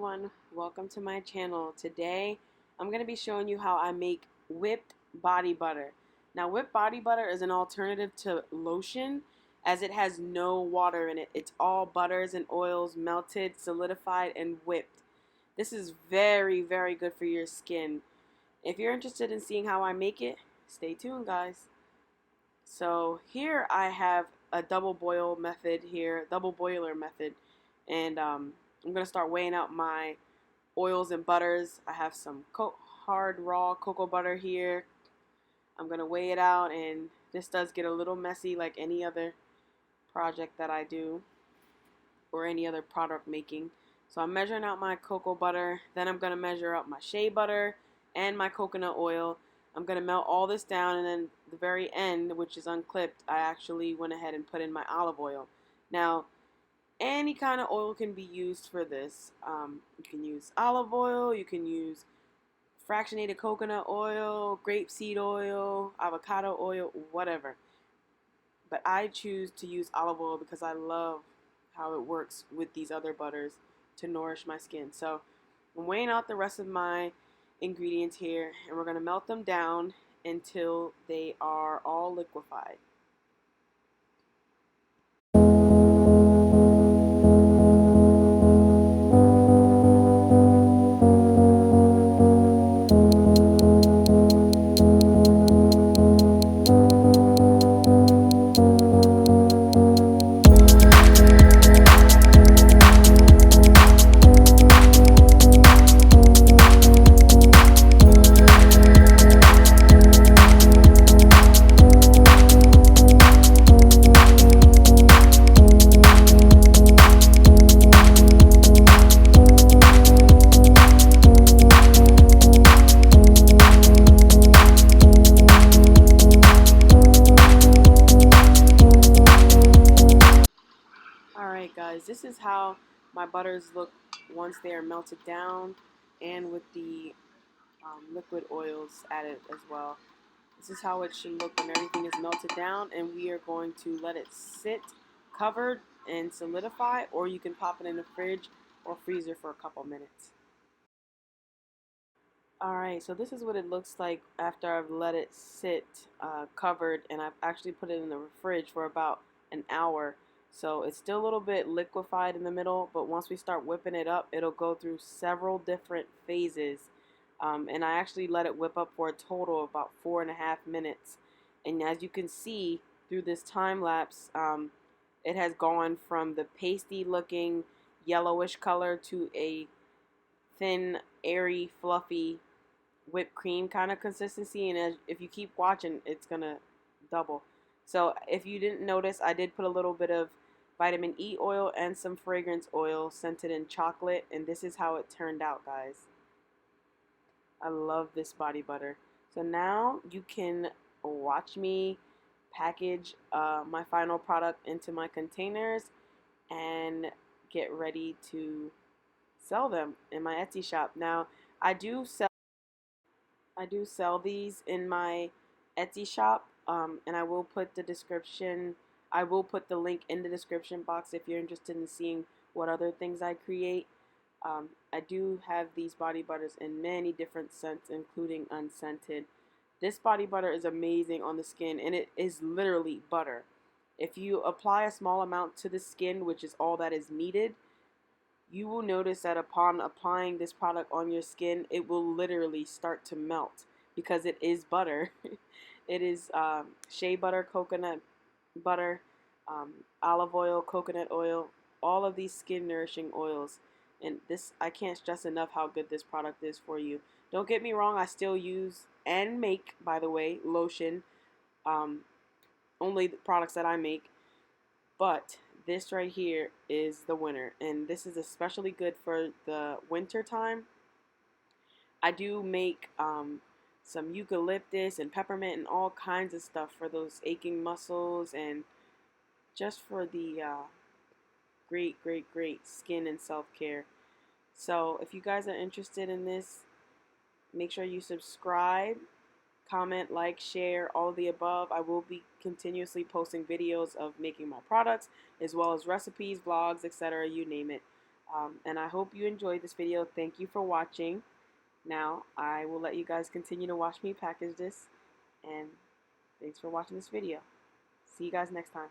everyone, welcome to my channel. Today I'm going to be showing you how I make whipped body butter. Now whipped body butter is an alternative to lotion as it has no water in it. It's all butters and oils melted, solidified, and whipped. This is very good for your skin. If you're interested in seeing how I make it, stay tuned guys. So here I have a double boiler method, and I'm going to start weighing out my oils and butters. I have some hard raw cocoa butter here. I'm going to weigh it out, and this does get a little messy like any other project that I do or any other product making. So I'm measuring out my cocoa butter, then I'm going to measure out my shea butter and my coconut oil. I'm going to melt all this down, and then the very end, which is unclipped, I actually went ahead and put in my olive oil. Now any kind of oil can be used for this. You can use olive oil, you can use fractionated coconut oil, grapeseed oil, avocado oil, whatever. But I choose to use olive oil because I love how it works with these other butters to nourish my skin. So I'm weighing out the rest of my ingredients here, and we're going to melt them down until they are all liquefied. Alright guys, this is how my butters look once they are melted down and with the liquid oils added as well. This is how it should look when everything is melted down, and we are going to let it sit covered and solidify, or you can pop it in the fridge or freezer for a couple minutes. Alright, so this is what it looks like after I've let it sit covered, and I've actually put it in the fridge for about an hour. So it's still a little bit liquefied in the middle, but once we start whipping it up, it'll go through several different phases. And I actually let it whip up for a total of about 4.5 minutes. And as you can see through this time lapse, it has gone from the pasty looking yellowish color to a thin, airy, fluffy whipped cream kind of consistency, and if you keep watching, it's gonna double. So if you didn't notice, I did put a little bit of vitamin E oil and some fragrance oil scented in chocolate, and this is how it turned out guys. I love this body butter. So now you can watch me package my final product into my containers and get ready to sell them in my Etsy shop. Now I do sell these in my Etsy shop, and I will put the link in the description box if you're interested in seeing what other things I create. I do have these body butters in many different scents, including unscented. This body butter is amazing on the skin, and it is literally butter. If you apply a small amount to the skin, which is all that is needed, you will notice that upon applying this product on your skin, it will literally start to melt because it is butter. It is shea butter, coconut butter, olive oil, coconut oil, all of these skin nourishing oils. And this, I can't stress enough how good this product is for you. Don't get me wrong, I still use and make, by the way, lotion, only the products that I make, but this right here is the winner, and this is especially good for the winter time. I do make some eucalyptus and peppermint and all kinds of stuff for those aching muscles and just for the great skin and self-care. So if you guys are interested in this, make sure you subscribe, comment, like, share, all of the above. I will be continuously posting videos of making my products as well as recipes, vlogs, etc. You name it. And I hope you enjoyed this video. Thank you for watching. Now I will let you guys continue to watch me package this, and thanks for watching this video. See you guys next time.